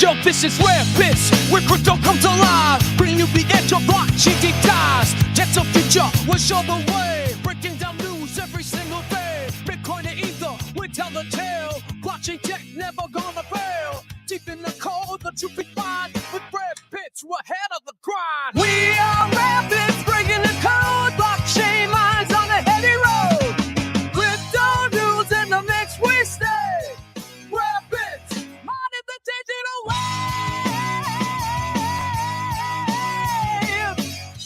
Yo, this is Rare Bits, where crypto comes alive. Bringing you the edge of blockchain deep dives. Get the future, we'll show the way. Breaking down news every single day. Bitcoin and Ether, we tell the tale. Blockchain tech never gonna fail. Deep in the code, the truth we find. With Rare Bits, we're ahead of the grind. We are Rare Bits, breaking the code. Blockchain minds on a heavy road. Crypto news in the mix, we stay. Rare Bits, mining the digital wave.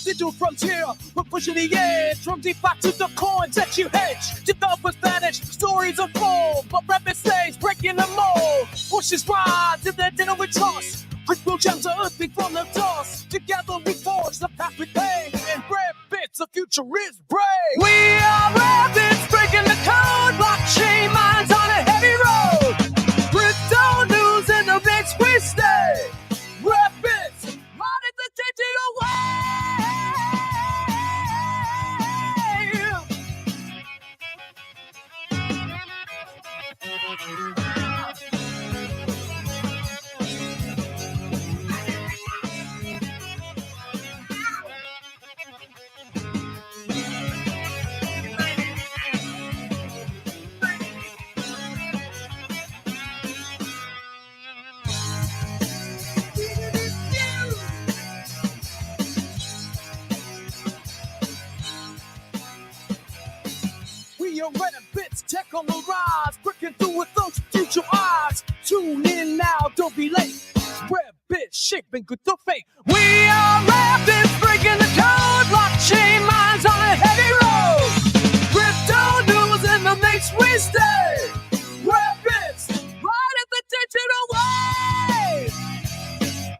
Digital frontier, we're pushing the edge. From DeFi to the coins that you hedge. Developers vanish, stories unfold. But Rare Bits stays, breaking the mold. Bushes rise, and then dinner we toss. Crypto gems are earthly from the dust. Together we forge the path we pave. And Rare Bits, the future is brave. We are Rare Bits, breaking the code. Blockchain minds on a heavy road. Crypto news in the mix, we stay. Rare Bits, mining the digital wave. We are Rare Bits, tech on the rise, breaking through with those future eyes. Tune in now, don't be late. Rare Bits, shaping good to fate. We are Rare Bits, breaking the code. Blockchain minds on a heavy road. Crypto news in the mix, we stay. Rare Bits, riding the digital wave.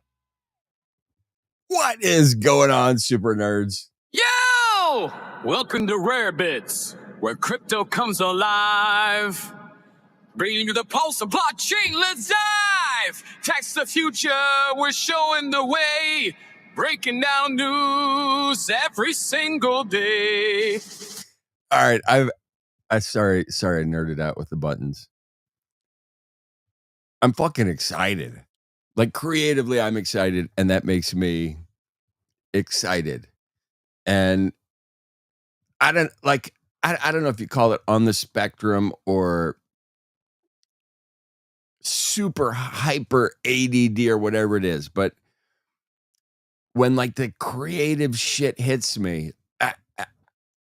What is going on, super nerds? Yo! Welcome to Rare Bits, where crypto comes alive. Bringing you the pulse of blockchain, let's dive! Tax the future, we're showing the way. Breaking down news every single day. All right, I sorry I nerded out with the buttons. I'm fucking excited. Like creatively, I'm excited, and that makes me excited. And I don't know if you call it on the spectrum or super hyper ADD or whatever it is, but when like the creative shit hits me,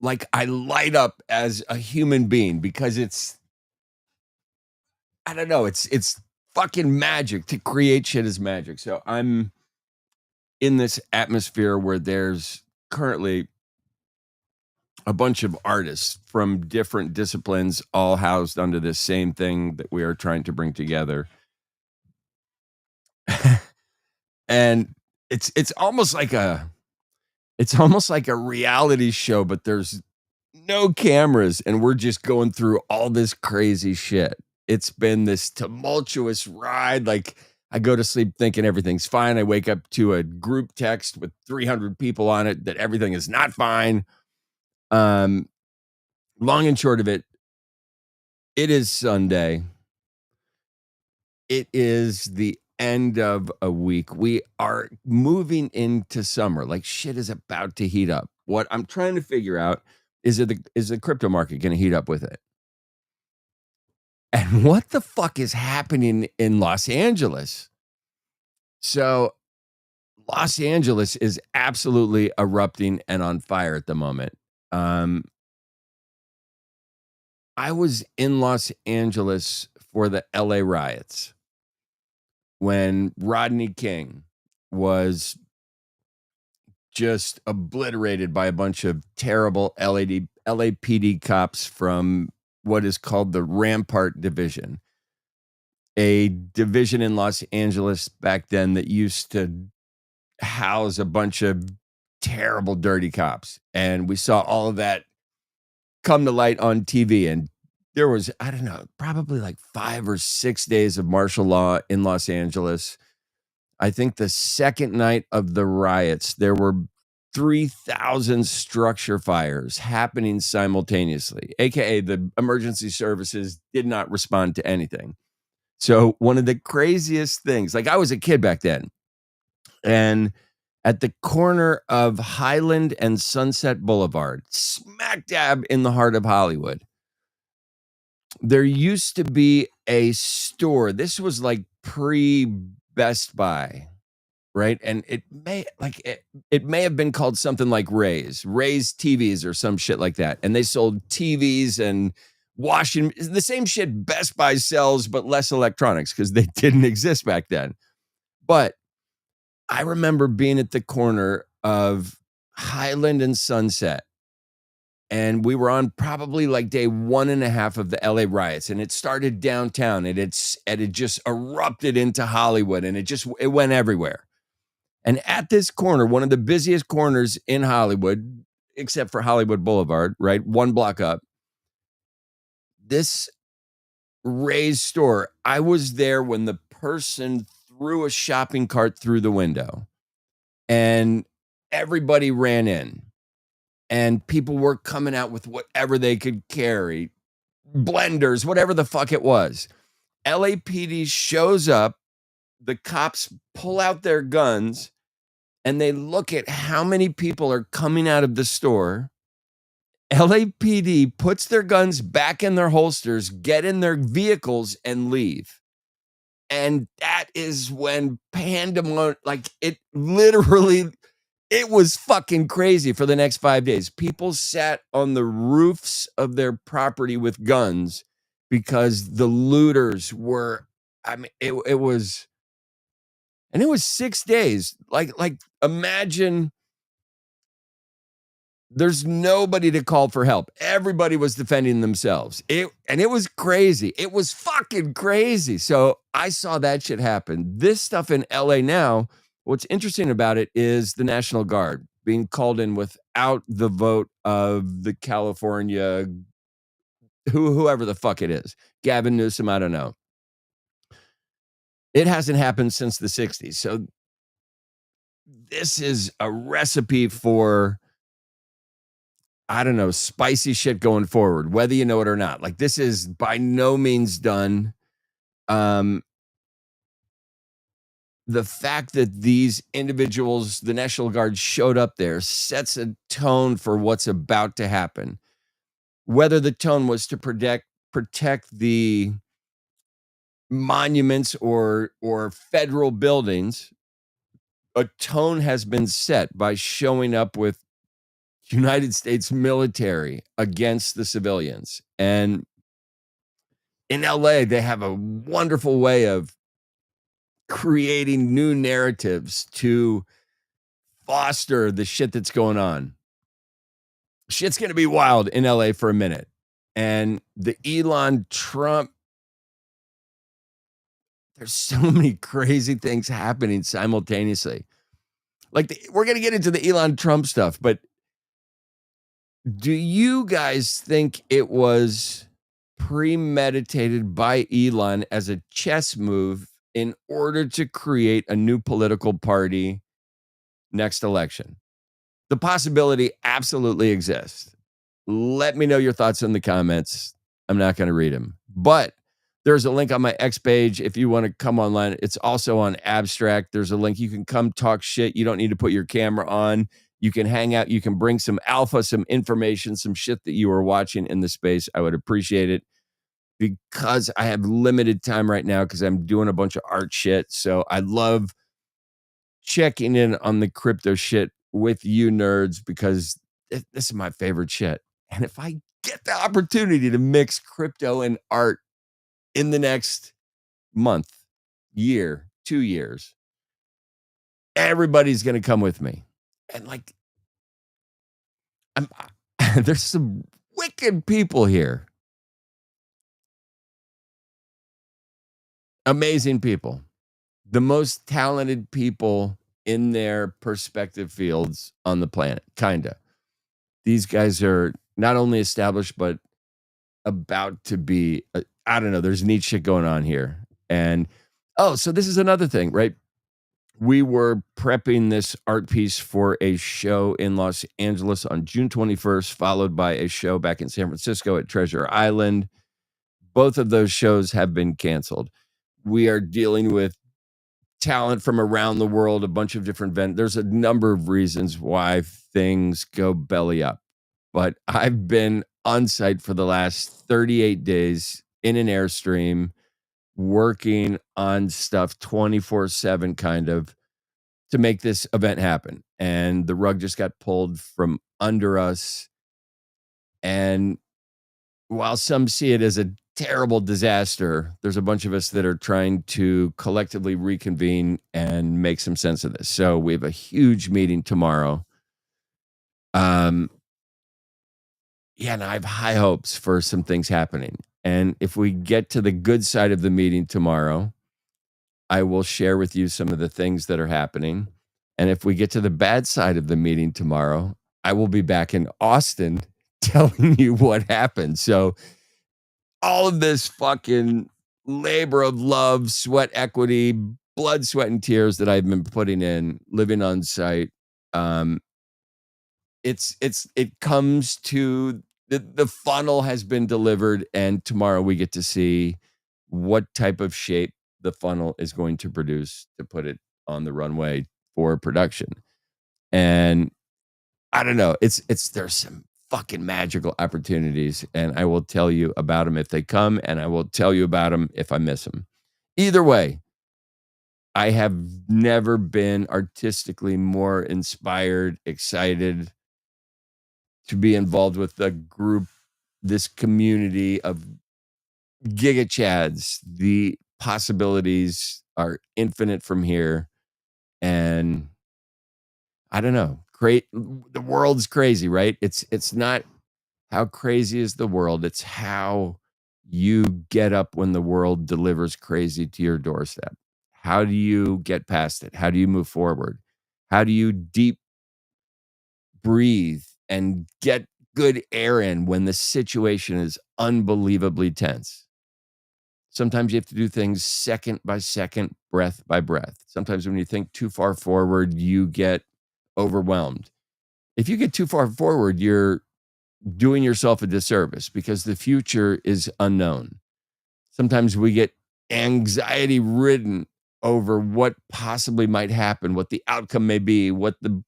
like I light up as a human being because it's, I don't know, it's fucking magic. To create shit is magic. So I'm in this atmosphere where there's currently a bunch of artists from different disciplines all housed under this same thing that we are trying to bring together. And it's almost like a reality show, but there's no cameras and we're just going through all this crazy shit. It's been this tumultuous ride. Like I go to sleep thinking everything's fine. I wake up to a group text with 300 people on it that everything is not fine. Long and short of it, it is Sunday. It is the end of a week. We are moving into summer. Like shit is about to heat up. What I'm trying to figure out is the crypto market going to heat up with it? And what the fuck is happening in Los Angeles? So Los Angeles is absolutely erupting and on fire at the moment. I was in Los Angeles for the LA riots when Rodney King was just obliterated by a bunch of terrible LAPD cops from what is called the Rampart Division, a division in Los Angeles back then that used to house a bunch of terrible, dirty cops. And we saw all of that come to light on TV. And there was, I don't know, probably like 5 or 6 days of martial law in Los Angeles. I think the second night of the riots, there were 3,000 structure fires happening simultaneously, aka the emergency services did not respond to anything. So one of the craziest things, like I was a kid back then, and at the corner of Highland and Sunset Boulevard, smack dab in the heart of Hollywood, there used to be a store. This was like pre-Best Buy, right? And it may have been called something like Ray's TVs or some shit like that. And they sold TVs and the same shit Best Buy sells, but less electronics because they didn't exist back then. But I remember being at the corner of Highland and Sunset, and we were on probably like day 1.5 of the LA riots, and it started downtown, and it just erupted into Hollywood, and it went everywhere. And at this corner, one of the busiest corners in Hollywood, except for Hollywood Boulevard, right, 1 block up, this Ray's store, I was there when the person threw a shopping cart through the window, and everybody ran in, and people were coming out with whatever they could carry, blenders, whatever the fuck it was. LAPD shows up, the cops pull out their guns, and they look at how many people are coming out of the store. LAPD puts their guns back in their holsters, get in their vehicles, and leave. And that is when pandemonium, like it was fucking crazy for the next 5 days. People sat on the roofs of their property with guns because the looters were, it was 6 days. Like imagine there's nobody to call for help. Everybody was defending themselves. It was crazy. It was fucking crazy. So I saw that shit happen. This stuff in LA now, what's interesting about it is the National Guard being called in without the vote of the California, whoever the fuck it is. Gavin Newsom, I don't know. It hasn't happened since the 60s. So this is a recipe for, I don't know, spicy shit going forward, whether you know it or not. Like this is by no means done. The fact that these individuals, the National Guard showed up there, sets a tone for what's about to happen. Whether the tone was to protect the monuments or federal buildings, a tone has been set by showing up with United States military against the civilians. And in LA, they have a wonderful way of creating new narratives to foster the shit that's going on. Shit's going to be wild in LA for a minute. And the Elon Trump, there's so many crazy things happening simultaneously. Like we're going to get into the Elon Trump stuff, but do you guys think it was premeditated by Elon as a chess move in order to create a new political party next election? The possibility absolutely exists. Let me know your thoughts in the comments. I'm not going to read them, but there's a link on my X page if you want to come online. It's also on Abstract. There's a link. You can come talk shit. You don't need to put your camera on. You can hang out. You can bring some alpha, some information, some shit that you are watching in the space. I would appreciate it because I have limited time right now because I'm doing a bunch of art shit. So I love checking in on the crypto shit with you nerds because this is my favorite shit. And if I get the opportunity to mix crypto and art in the next month, year, 2 years, everybody's going to come with me. And like, there's some wicked people here. Amazing people. The most talented people in their perspective fields on the planet, kinda. These guys are not only established, but about to be, I don't know, there's neat shit going on here. And, so this is another thing, right? We were prepping this art piece for a show in Los Angeles on June 21st, followed by a show back in San Francisco at Treasure Island. Both of those shows have been canceled. We are dealing with talent from around the world, a bunch of different vendors. There's a number of reasons why things go belly up. But I've been on site for the last 38 days in an Airstream, working on stuff 24/7 kind of to make this event happen. And the rug just got pulled from under us. And while some see it as a terrible disaster, there's a bunch of us that are trying to collectively reconvene and make some sense of this. So we have a huge meeting tomorrow. Yeah, and I have high hopes for some things happening. And if we get to the good side of the meeting tomorrow, I will share with you some of the things that are happening. And if we get to the bad side of the meeting tomorrow, I will be back in Austin telling you what happened. So all of this fucking labor of love, sweat equity, blood, sweat, and tears that I've been putting in living on site, it comes to the funnel has been delivered, and tomorrow we get to see what type of shape the funnel is going to produce to put it on the runway for production. And I don't know, there's some fucking magical opportunities, and I will tell you about them if they come, and I will tell you about them if I miss them. Either way, I have never been artistically more inspired, excited to be involved with the group, this community of Giga Chads. The possibilities are infinite from here. And I don't know, the world's crazy, right? It's not how crazy is the world, it's how you get up when the world delivers crazy to your doorstep. How do you get past it? How do you move forward? How do you deep breathe and get good air in when the situation is unbelievably tense? Sometimes you have to do things second by second, breath by breath. Sometimes when you think too far forward, you get overwhelmed. If you get too far forward, you're doing yourself a disservice because the future is unknown. Sometimes we get anxiety ridden over what possibly might happen, what the outcome may be, what the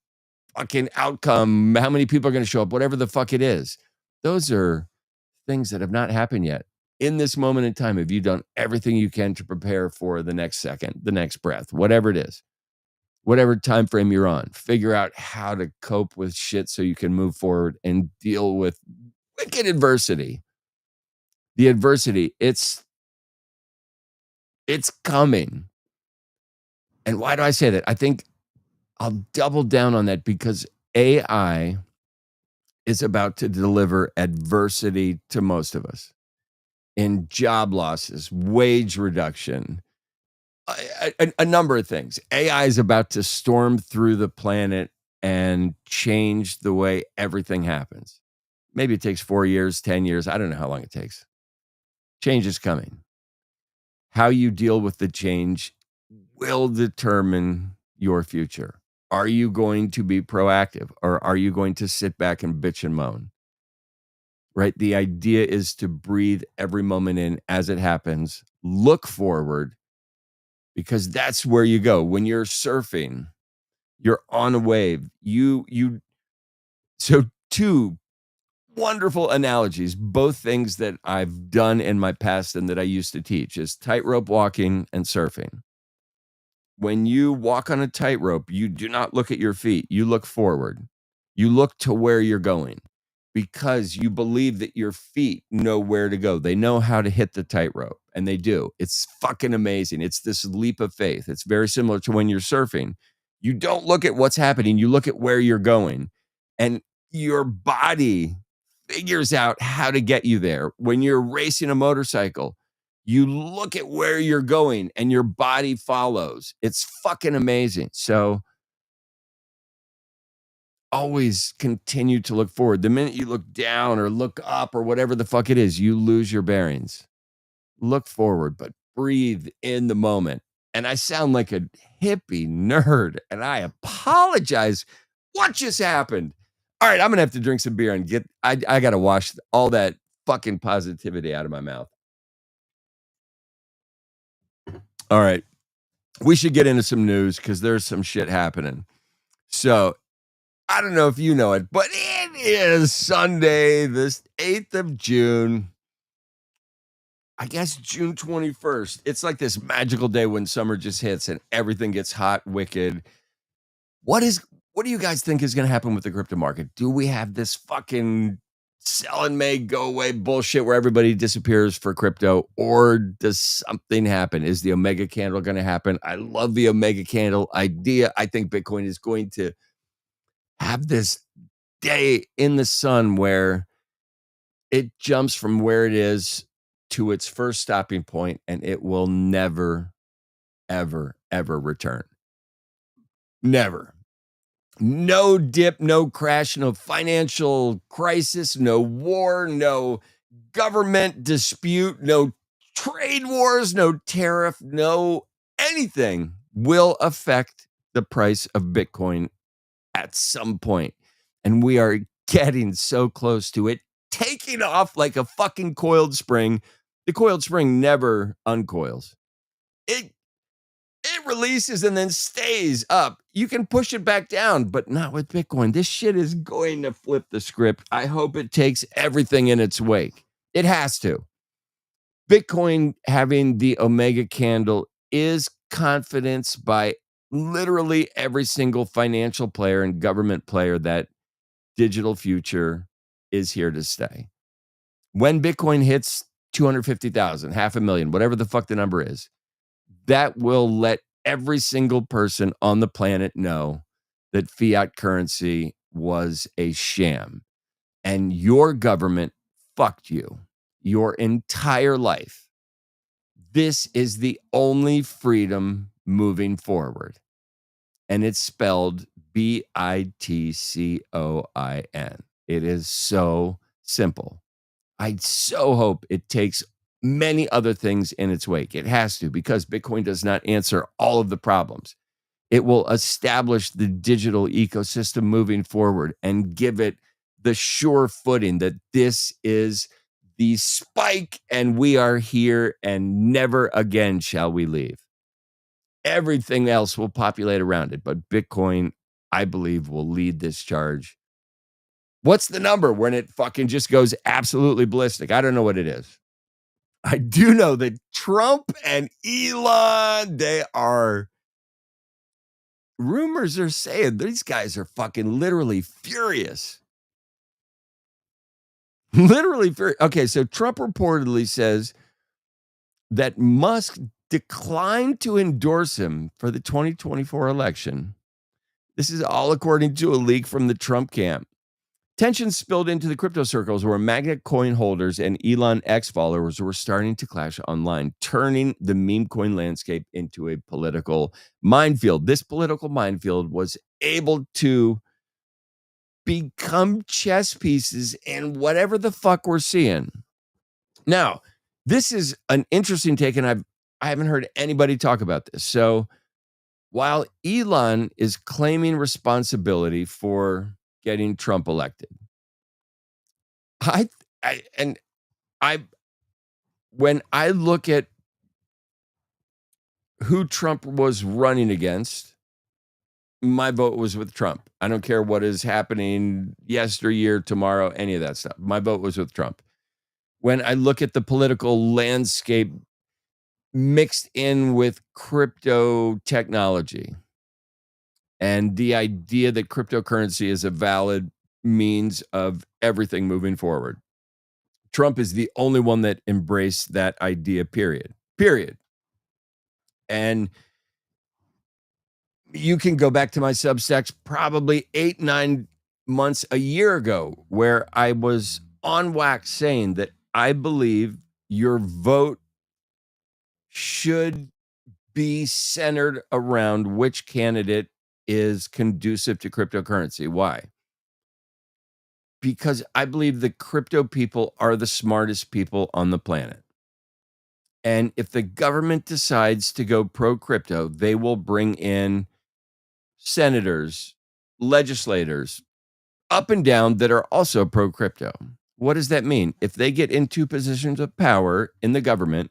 fucking outcome, how many people are going to show up, whatever the fuck it is. Those are things that have not happened yet. In this moment in time, have you done everything you can to prepare for the next second, the next breath, whatever it is, whatever time frame you're on? Figure out how to cope with shit so you can move forward and deal with wicked adversity. The adversity, it's coming. And why do I say that? I think I'll double down on that because AI is about to deliver adversity to most of us in job losses, wage reduction, a number of things. AI is about to storm through the planet and change the way everything happens. Maybe it takes 4 years, 10 years. I don't know how long it takes. Change is coming. How you deal with the change will determine your future. Are you going to be proactive or are you going to sit back and bitch and moan? Right? The idea is to breathe every moment in as it happens, look forward, because that's where you go. When you're surfing, you're on a wave. So two wonderful analogies, both things that I've done in my past and that I used to teach, is tightrope walking and surfing. When you walk on a tightrope, you do not look at your feet. You look forward. You look to where you're going because you believe that your feet know where to go. They know how to hit the tightrope, and they do. It's fucking amazing. It's this leap of faith. It's very similar to when you're surfing. You don't look at what's happening. You look at where you're going, and your body figures out how to get you there. When you're racing a motorcycle, you look at where you're going and your body follows. It's fucking amazing. So always continue to look forward. The minute you look down or look up or whatever the fuck it is, you lose your bearings. Look forward, but breathe in the moment. And I sound like a hippie nerd, and I apologize. What just happened? All right, I'm going to have to drink some beer and I got to wash all that fucking positivity out of my mouth. All right. We should get into some news because there's some shit happening. So I don't know if you know it, but it is Sunday, this 8th of June. I guess June 21st. It's like this magical day when summer just hits and everything gets hot, wicked. What do you guys think is going to happen with the crypto market? Do we have this fucking sell and may go away bullshit where everybody disappears for crypto, or does something happen? Is the Omega candle going to happen? I love the Omega candle idea. I think Bitcoin is going to have this day in the sun where it jumps from where it is to its first stopping point, and it will never, ever, ever return. Never. No dip, no crash, no financial crisis, no war, no government dispute, no trade wars, no tariff, no anything will affect the price of Bitcoin at some point. And we are getting so close to it taking off like a fucking coiled spring. The coiled spring never uncoils. It releases and then stays up. You can push it back down, but not with Bitcoin. This shit is going to flip the script. I hope it takes everything in its wake. It has to. Bitcoin having the Omega candle is confidence by literally every single financial player and government player that digital future is here to stay. When Bitcoin hits 250,000, 500,000, whatever the fuck the number is, that will let every single person on the planet know that fiat currency was a sham and your government fucked you your entire life. This is the only freedom moving forward. And it's spelled Bitcoin. It is so simple. I so hope it takes many other things in its wake. It has to, because Bitcoin does not answer all of the problems. It will establish the digital ecosystem moving forward and give it the sure footing that this is the spike and we are here and never again shall we leave. Everything else will populate around it, but Bitcoin, I believe, will lead this charge. What's the number when it fucking just goes absolutely ballistic? I don't know what it is. I do know that Trump and Elon, rumors are saying these guys are fucking literally furious. Literally furious. Okay, so Trump reportedly says that Musk declined to endorse him for the 2024 election. This is all according to a leak from the Trump camp. Tensions spilled into the crypto circles where magnet coin holders and Elon X followers were starting to clash online, turning the meme coin landscape into a political minefield. This political minefield was able to become chess pieces in whatever the fuck we're seeing. Now, this is an interesting take, and I haven't heard anybody talk about this. So while Elon is claiming responsibility for getting Trump elected, when I look at who Trump was running against, my vote was with Trump. I don't care what is happening yesteryear, tomorrow, any of that stuff. My vote was with Trump. When I look at the political landscape mixed in with crypto technology and the idea that cryptocurrency is a valid means of everything moving forward, Trump is the only one that embraced that idea, period. And you can go back to my Substacks probably 8-9 months, a year ago, where I was on wax saying that I believe your vote should be centered around which candidate is conducive to cryptocurrency. Why? Because I believe the crypto people are the smartest people on the planet. And if the government decides to go pro-crypto, they will bring in senators, legislators, up and down that are also pro-crypto. What does that mean? If they get into positions of power in the government,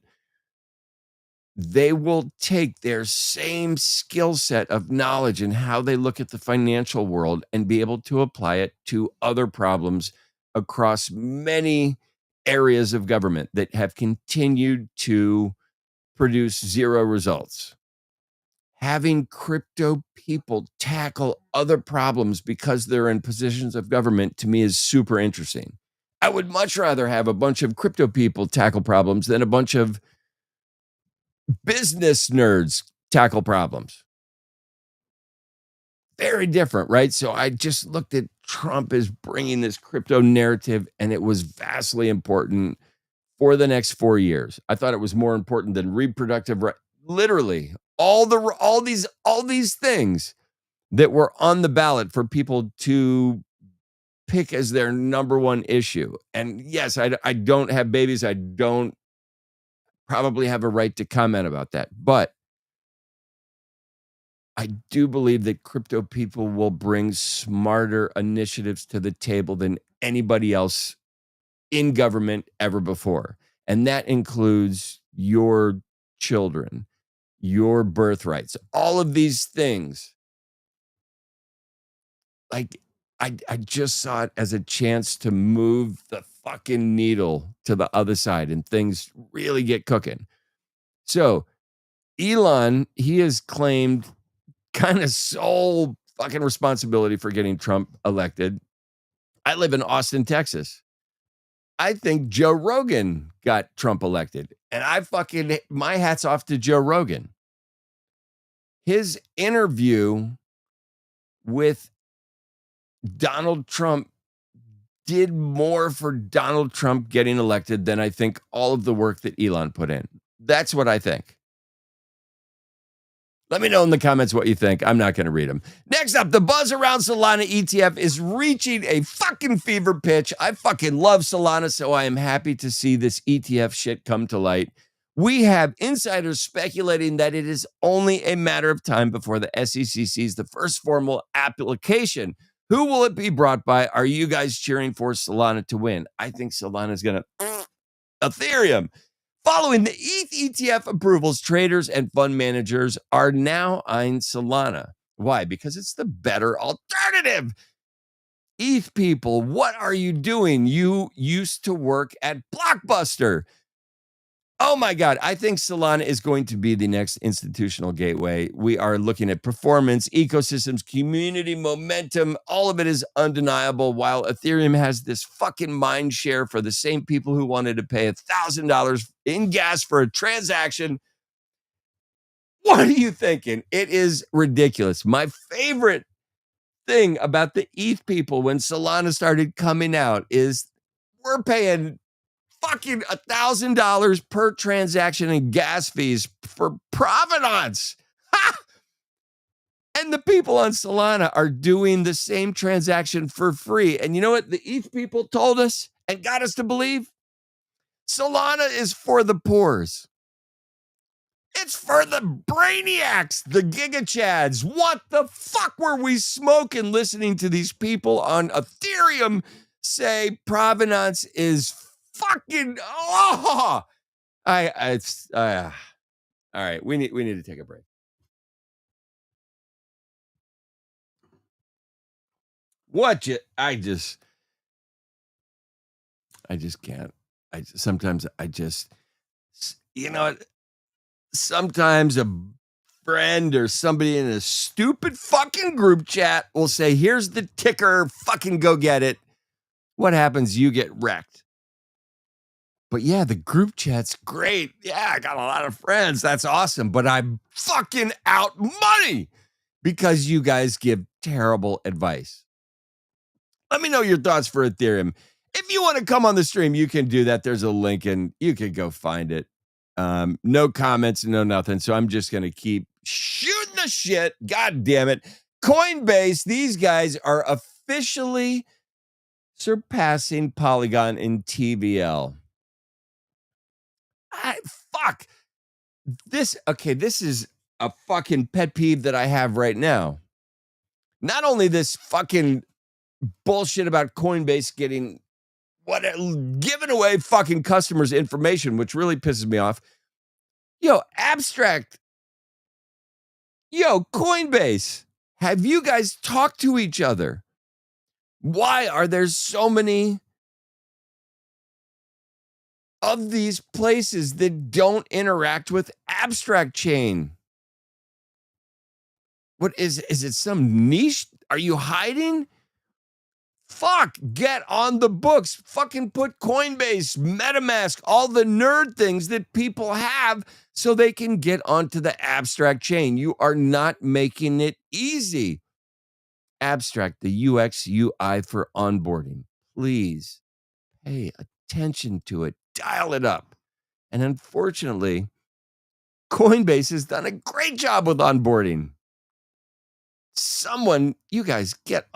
they will take their same skill set of knowledge and how they look at the financial world and be able to apply it to other problems across many areas of government that have continued to produce zero results. Having crypto people tackle other problems because they're in positions of government, to me, is super interesting. I would much rather have a bunch of crypto people tackle problems than a bunch of business nerds tackle problems. Very different, right? So I just looked at Trump as bringing this crypto narrative, and it was vastly important for the next 4 years. I thought it was more important than reproductive right. Literally, all these things that were on the ballot for people to pick as their number one issue. And yes, I don't have babies. I don't probably have a right to comment about that. But I do believe that crypto people will bring smarter initiatives to the table than anybody else in government ever before. And that includes your children, your birthrights, all of these things. Like, I just saw it as a chance to move the fucking needle to the other side and things really get cooking. So Elon, he has claimed kind of sole fucking responsibility for getting Trump elected. I live in Austin, Texas. I think Joe Rogan got Trump elected. And my hat's off to Joe Rogan. His interview with Donald Trump did more for Donald Trump getting elected than I think all of the work that Elon put in. That's what I think. Let me know in the comments what you think. I'm not going to read them. Next up, the buzz around Solana ETF is reaching a fucking fever pitch. I fucking love Solana, so I am happy to see this ETF shit come to light. We have insiders speculating that it is only a matter of time before the SEC sees the first formal application. Who will it be brought by? Are you guys cheering for Solana to win? I think Solana is going to Ethereum. Following the ETH ETF approvals, traders and fund managers are now eyeing Solana. Why? Because it's the better alternative. ETH people, what are you doing? You used to work at Blockbuster. Oh my God, I think Solana is going to be the next institutional gateway. We are looking at performance, ecosystems, community momentum. All of it is undeniable, while Ethereum has this fucking mind share for the same people who wanted to pay $1,000 in gas for a transaction. What are you thinking? It is ridiculous. My favorite thing about the ETH people when Solana started coming out is we're paying fucking $1,000 per transaction in gas fees for provenance. Ha! And the people on Solana are doing the same transaction for free. And you know what the ETH people told us and got us to believe? Solana is for the poors. It's for the brainiacs, the gigachads. What the fuck were we smoking listening to these people on Ethereum say provenance is fucking all right. We need to take a break. I just can't. Sometimes sometimes a friend or somebody in a stupid fucking group chat will say, here's the ticker, fucking go get it. What happens? You get wrecked. But yeah, the group chat's great. Yeah, I got a lot of friends. That's awesome. But I'm fucking out money because you guys give terrible advice. Let me know your thoughts for Ethereum. If you want to come on the stream, you can do that. There's a link and you can go find it. No comments, no nothing. So I'm just going to keep shooting the shit. God damn it. Coinbase, these guys are officially surpassing Polygon in TVL. This is a fucking pet peeve that I have right now. Not only this fucking bullshit about Coinbase giving away fucking customers' information, which really pisses me off. Yo, Abstract. Yo, Coinbase. Have you guys talked to each other? Why are there so many of these places that don't interact with Abstract Chain? What is it some niche? Are you hiding? Fuck, get on the books. Fucking put Coinbase, MetaMask, all the nerd things that people have so they can get onto the Abstract Chain. You are not making it easy. Abstract, the UX UI for onboarding. Please pay attention to it. Dial it up. And unfortunately, Coinbase has done a great job with onboarding. Someone, you guys get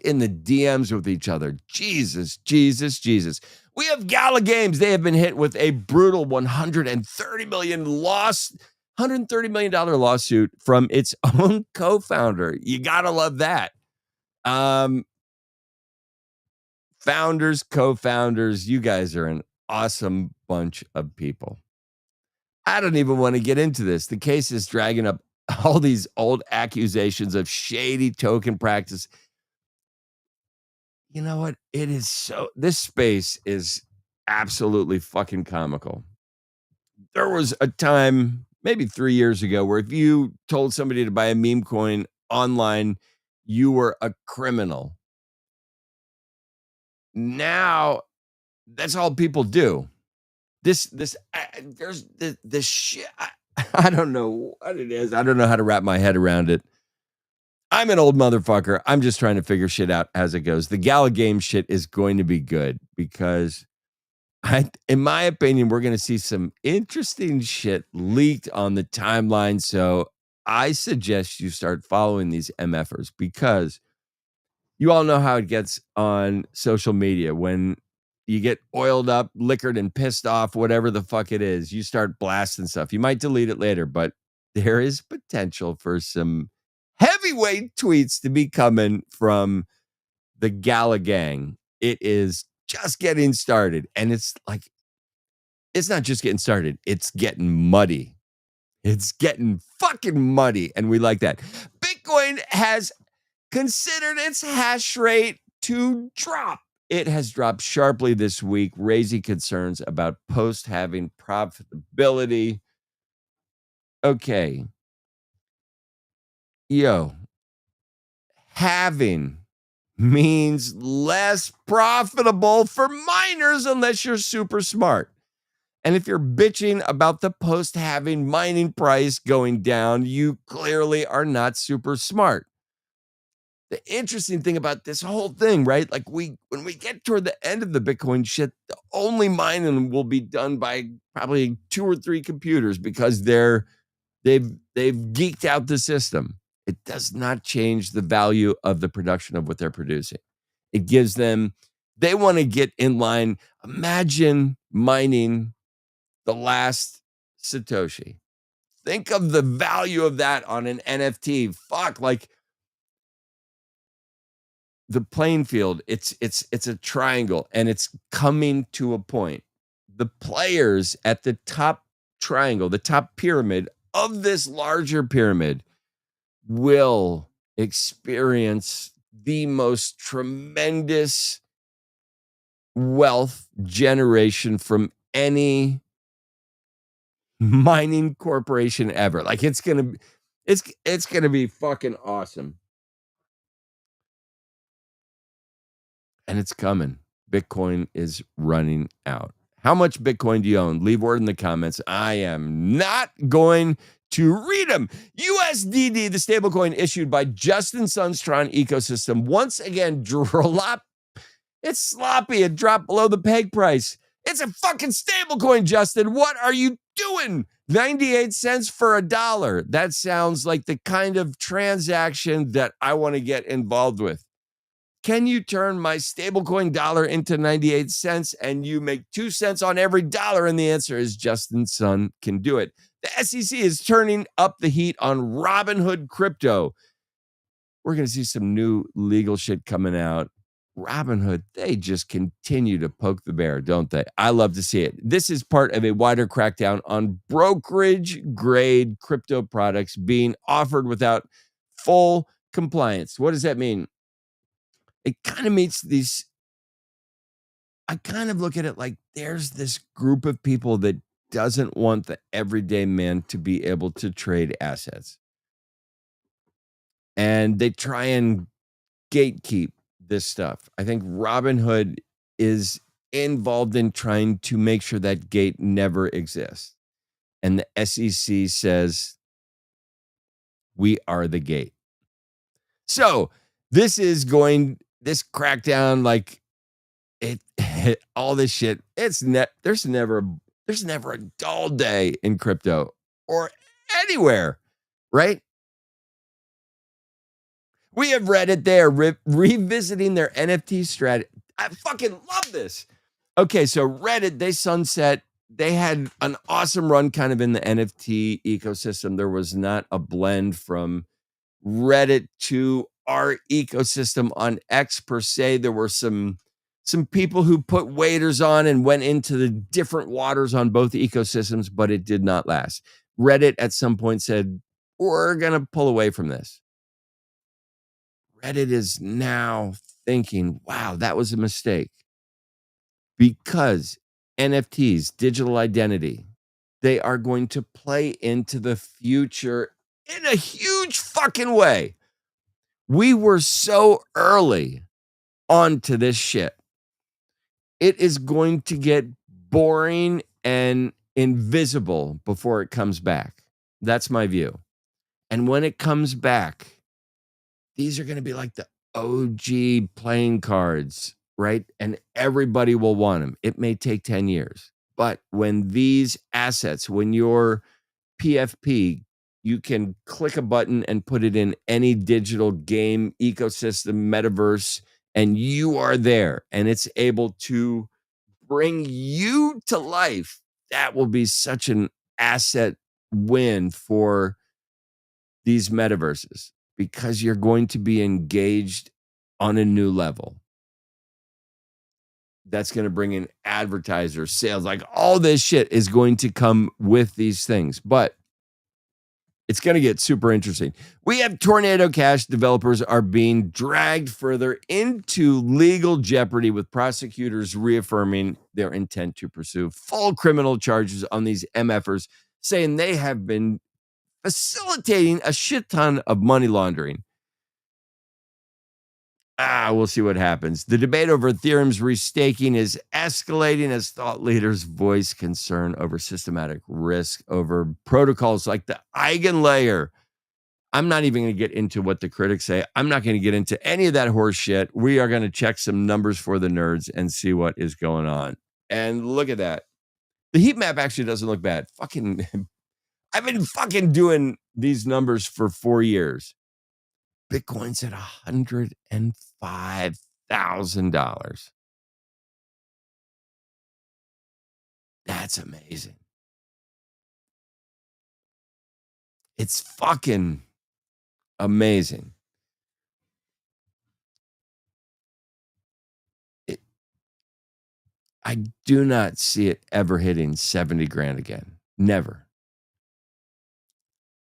in the DMs with each other. Jesus. We have Gala Games. They have been hit with a brutal $130 million lawsuit from its own co-founder. You gotta love that. Founders, co-founders, you guys are an awesome bunch of people. I don't even want to get into this. The case is dragging up all these old accusations of shady token practice. You know what? This space is absolutely fucking comical. There was a time, maybe 3 years ago, where if you told somebody to buy a meme coin online, you were a criminal. Now, that's all people do. There's this shit. I don't know what it is. I don't know how to wrap my head around it. I'm an old motherfucker. I'm just trying to figure shit out as it goes. The Gala Game shit is going to be good because in my opinion, we're going to see some interesting shit leaked on the timeline. So I suggest you start following these MFers because you all know how it gets on social media when you get oiled up, liquored, and pissed off, whatever the fuck it is. You start blasting stuff. You might delete it later, but there is potential for some heavyweight tweets to be coming from the Gala gang. It is just getting started. And it's not just getting started. It's getting muddy. It's getting fucking muddy. And we like that. Bitcoin has considered its hash rate to drop. It has dropped sharply this week, raising concerns about post-halving profitability. Okay. Yo, halving means less profitable for miners unless you're super smart. And if you're bitching about the post-halving mining price going down, you clearly are not super smart. The interesting thing about this whole thing, right? Like when we get toward the end of the Bitcoin shit, the only mining will be done by probably 2 or 3 computers because they've geeked out the system. It does not change the value of the production of what they're producing. It gives them, they want to get in line. Imagine mining the last Satoshi. Think of the value of that on an NFT. Fuck, like the playing field, it's a triangle and it's coming to a point. The players at the top triangle, the top pyramid of this larger pyramid will experience the most tremendous wealth generation from any mining corporation ever. Like it's going to be fucking awesome. And it's coming. Bitcoin is running out. How much Bitcoin do you own? Leave word in the comments. I am not going to read them. USDD, the stablecoin issued by Justin Sun's Tron ecosystem, once again it's sloppy. It dropped below the peg price. It's a fucking stablecoin, Justin. What are you doing? 98 cents for $1. That sounds like the kind of transaction that I want to get involved with. Can you turn my stablecoin dollar into 98 cents and you make 2 cents on every dollar? And the answer is Justin Sun can do it. The SEC is turning up the heat on Robinhood crypto. We're going to see some new legal shit coming out. Robinhood, they just continue to poke the bear, don't they? I love to see it. This is part of a wider crackdown on brokerage-grade crypto products being offered without full compliance. What does that mean? It kind of meets these. I kind of look at it like there's this group of people that doesn't want the everyday man to be able to trade assets. And they try and gatekeep this stuff. I think Robinhood is involved in trying to make sure that gate never exists. And the SEC says, we are the gate. So this crackdown, like it all this shit, there's never a dull day in crypto or anywhere, right? We have Reddit. They are revisiting their NFT strategy. I fucking love this. Okay, so Reddit, they sunset. They had an awesome run kind of in the NFT ecosystem. There was not a blend from Reddit to our ecosystem on X per se. There were some people who put waders on and went into the different waters on both ecosystems, but it did not last. Reddit at some point said, we're going to pull away from this. Reddit is now thinking, wow, that was a mistake. Because NFTs, digital identity, they are going to play into the future in a huge fucking way. We were so early onto this shit. It is going to get boring and invisible before it comes back. That's my view. And when it comes back, these are going to be like the OG playing cards, right? And everybody will want them. It may take 10 years. But when these assets, when your PFP, you can click a button and put it in any digital game, ecosystem, metaverse, and you are there. And it's able to bring you to life. That will be such an asset win for these metaverses, because you're going to be engaged on a new level. That's going to bring in advertisers, sales, like all this shit is going to come with these things. But it's going to get super interesting. We have Tornado Cash developers are being dragged further into legal jeopardy, with prosecutors reaffirming their intent to pursue full criminal charges on these MFers, saying they have been facilitating a shit ton of money laundering. We'll see what happens. The debate over Ethereum's restaking is escalating as thought leaders voice concern over systematic risk over protocols like the Eigenlayer. I'm not even going to get into what the critics say. I'm not going to get into any of that horse shit. We are going to check some numbers for the nerds and see what is going on. And look at that. The heat map actually doesn't look bad. I've been fucking doing these numbers for 4 years. Bitcoin's at $105,000. That's amazing. It's fucking amazing. I do not see it ever hitting 70 grand again. Never.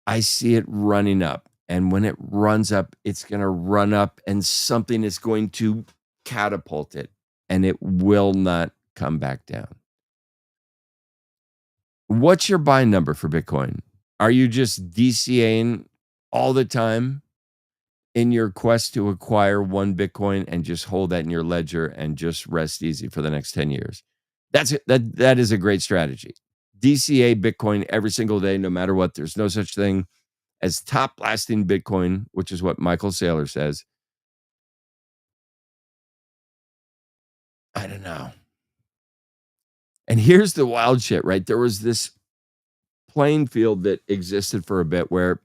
I see it running up. And when it runs up, it's going to run up and something is going to catapult it, and it will not come back down. What's your buy number for Bitcoin? Are you just DCAing all the time in your quest to acquire one Bitcoin and just hold that in your ledger and just rest easy for the next 10 years? That is a great strategy. DCA Bitcoin every single day, no matter what. There's no such thing as top blasting Bitcoin, which is what Michael Saylor says. I don't know. And here's the wild shit, right? There was this playing field that existed for a bit where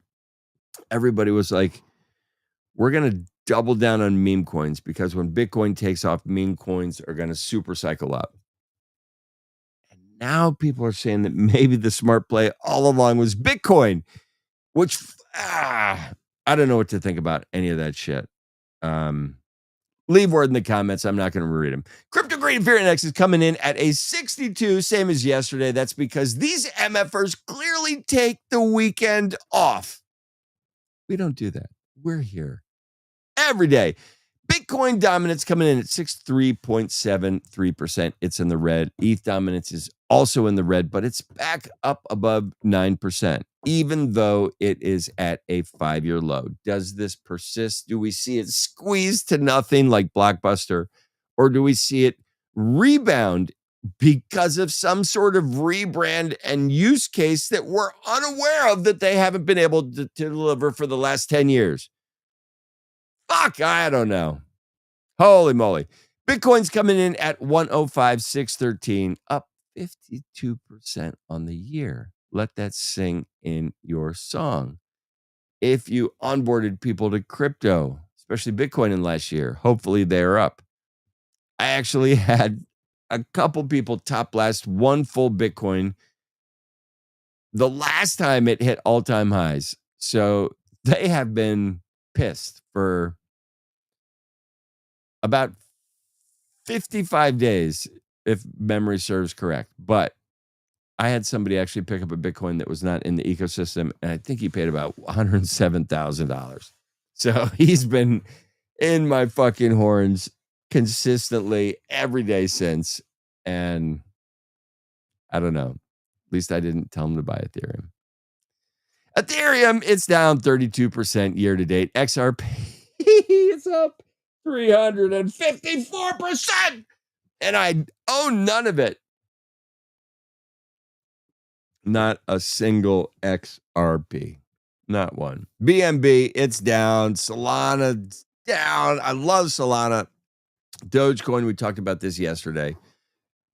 everybody was like, we're going to double down on meme coins, because when Bitcoin takes off, meme coins are going to super cycle up. And now people are saying that maybe the smart play all along was Bitcoin, which I don't know what to think about any of that shit. Leave word in the comments. I'm not going to read them. Crypto Greed and Fear Index is coming in at a 62, same as yesterday. That's because these MFers clearly take the weekend off. We don't do that. We're here every day. Bitcoin dominance coming in at 63.73%. It's in the red. ETH dominance is also in the red, but it's back up above 9%, even though it is at a 5-year low. Does this persist? Do we see it squeeze to nothing like Blockbuster, or do we see it rebound because of some sort of rebrand and use case that we're unaware of that they haven't been able to deliver for the last 10 years? Fuck, I don't know. Holy moly. Bitcoin's coming in at 105,613, up 52% on the year. Let that sing in your song. If you onboarded people to crypto, especially Bitcoin in last year, hopefully they're up. I actually had a couple people top blast one full Bitcoin the last time it hit all-time highs. So they have been pissed for about 55 days, if memory serves correct. But I had somebody actually pick up a Bitcoin that was not in the ecosystem, and I think he paid about $107,000. So he's been in my fucking horns consistently every day since. And I don't know. At least I didn't tell him to buy Ethereum. Ethereum, it's down 32% year to date. XRP, it's up 354%. And I own none of it. Not a single XRP. Not one. BNB, it's down. Solana, down. I love Solana. Dogecoin, we talked about this yesterday.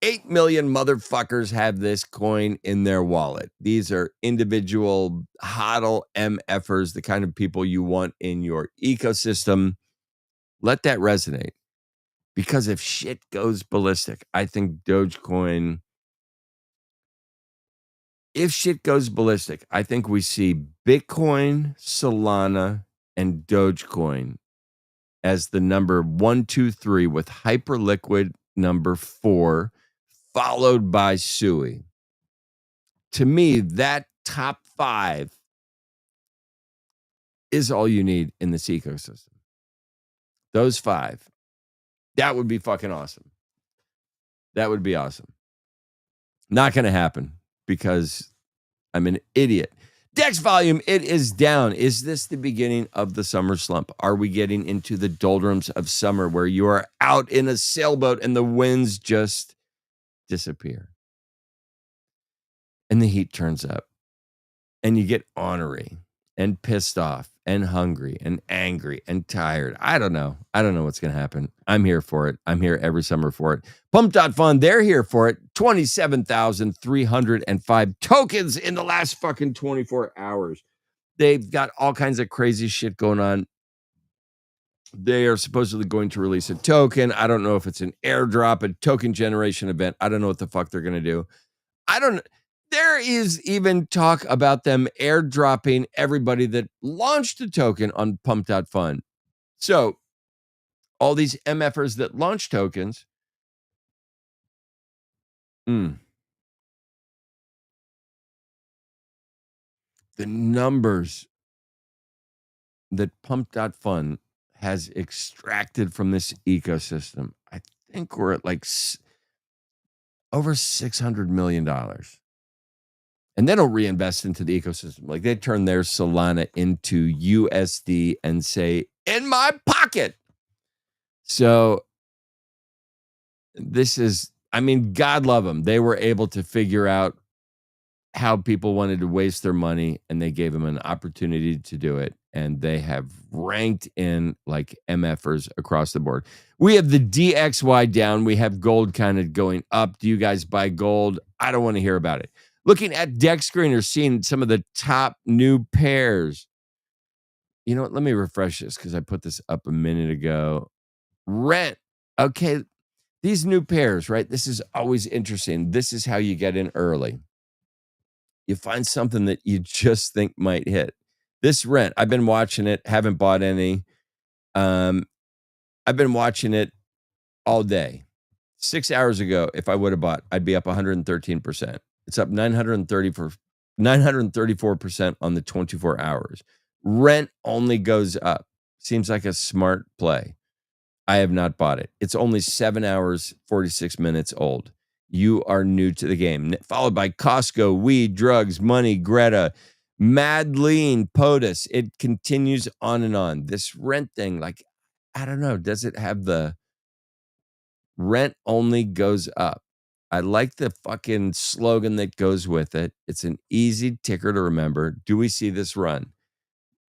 8 million motherfuckers have this coin in their wallet. These are individual hodl MFers, the kind of people you want in your ecosystem. Let that resonate. Because if shit goes ballistic, I think Dogecoin, if shit goes ballistic, I think we see Bitcoin, Solana, and Dogecoin as the number 1, 2, 3, with Hyperliquid number 4, followed by Sui. To me, that top 5 is all you need in this ecosystem. Those 5. That would be fucking awesome. That would be awesome. Not going to happen because I'm an idiot. DEX volume, it is down. Is this the beginning of the summer slump? Are we getting into the doldrums of summer where you are out in a sailboat and the winds just disappear? And the heat turns up. And you get ornery and pissed off and hungry and angry and tired. I don't know. I don't know what's going to happen. I'm here for it. I'm here every summer for it. Pump.fun, they're here for it. 27,305 tokens in the last fucking 24 hours. They've got all kinds of crazy shit going on. They are supposedly going to release a token. I don't know if it's an airdrop, a token generation event. I don't know what the fuck they're going to do. There is even talk about them airdropping everybody that launched a token on Pump.fun. So all these MFers that launch tokens, the numbers that Pump.fun has extracted from this ecosystem, I think we're at like over $600 million. And then they'll reinvest into the ecosystem. Like they turn their Solana into USD and say, in my pocket. So this is, I mean, God love them. They were able to figure out how people wanted to waste their money, and they gave them an opportunity to do it. And they have ranked in like MFers across the board. We have the DXY down. We have gold kind of going up. Do you guys buy gold? I don't want to hear about it. Looking at DEX screeners, seeing some of the top new pairs. You know what? Let me refresh this because I put this up a minute ago. Rent. Okay. These new pairs, right? This is always interesting. This is how you get in early. You find something that you just think might hit. This Rent, I've been watching it, haven't bought any. I've been watching it all day. 6 hours ago, if I would have bought, I'd be up 113%. It's up 934% on the 24 hours. Rent only goes up. Seems like a smart play. I have not bought it. It's only 7 hours, 46 minutes old. You are new to the game. Followed by Costco, Weed, Drugs, Money, Greta, Mad Lean, POTUS. It continues on and on. This rent thing, like, I don't know. Does it have the rent only goes up? I like the fucking slogan that goes with it. It's an easy ticker to remember. Do we see this run?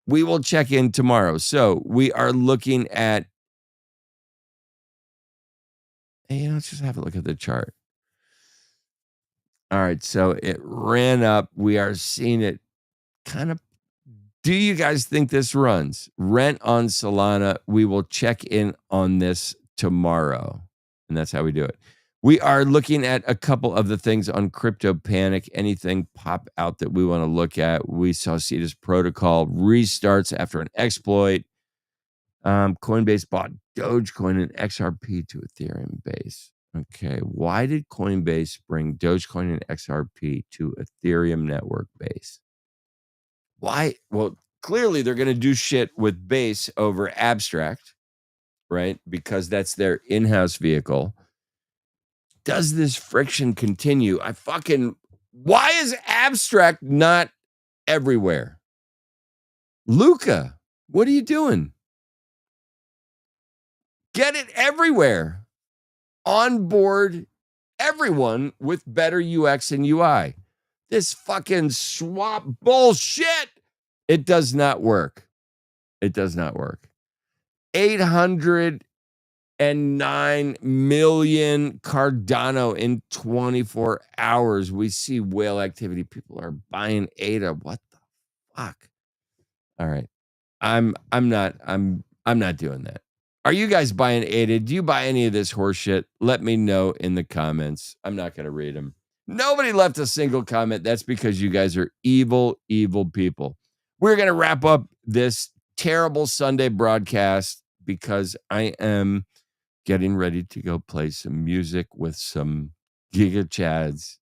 We will check in tomorrow. So we are looking at, hey, let's just have a look at the chart. All right, so it ran up. We are seeing it kind of. Do you guys think this runs? Rent on Solana. We will check in on this tomorrow. And that's how we do it. We are looking at a couple of the things on Crypto Panic. Anything pop out that we want to look at? We saw Cetus Protocol restarts after an exploit. Coinbase bought Dogecoin and XRP to Ethereum base. Okay, why did Coinbase bring Dogecoin and XRP to Ethereum network base? Why? Well, clearly they're going to do shit with Base over Abstract, right? Because that's their in-house vehicle. Does this friction continue? Why is Abstract not everywhere? Luca, what are you doing? Get it everywhere. Onboard everyone with better UX and UI. This fucking swap bullshit. It does not work. It does not work. 809 million Cardano in 24 hours. We see whale activity. People are buying ADA. What the fuck? All right. I'm not doing that. Are you guys buying ADA? Do you buy any of this horse shit? Let me know in the comments. I'm not going to read them. Nobody left a single comment. That's because you guys are evil, evil people. We're going to wrap up this terrible Sunday broadcast because I am getting ready to go play some music with some Giga Chads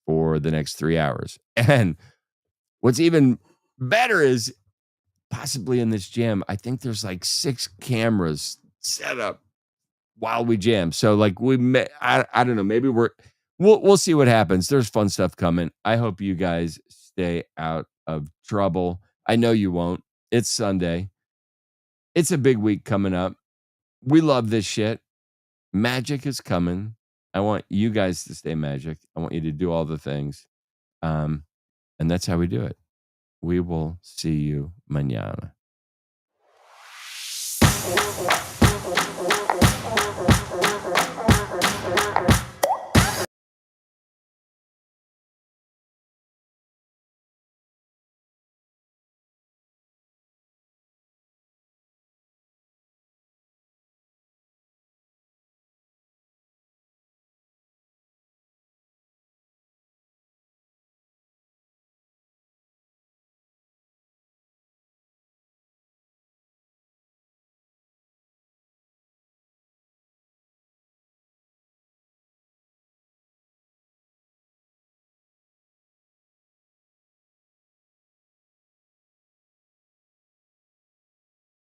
for the next 3 hours. And what's even better is possibly in this jam, I think there's like 6 cameras set up while we jam. So like I don't know, maybe we'll see what happens. There's fun stuff coming. I hope you guys stay out of trouble. I know you won't. It's Sunday. It's a big week coming up. We love this shit. Magic is coming. I want you guys to stay magic. I want you to do all the things. And that's how we do it. We will see you mañana.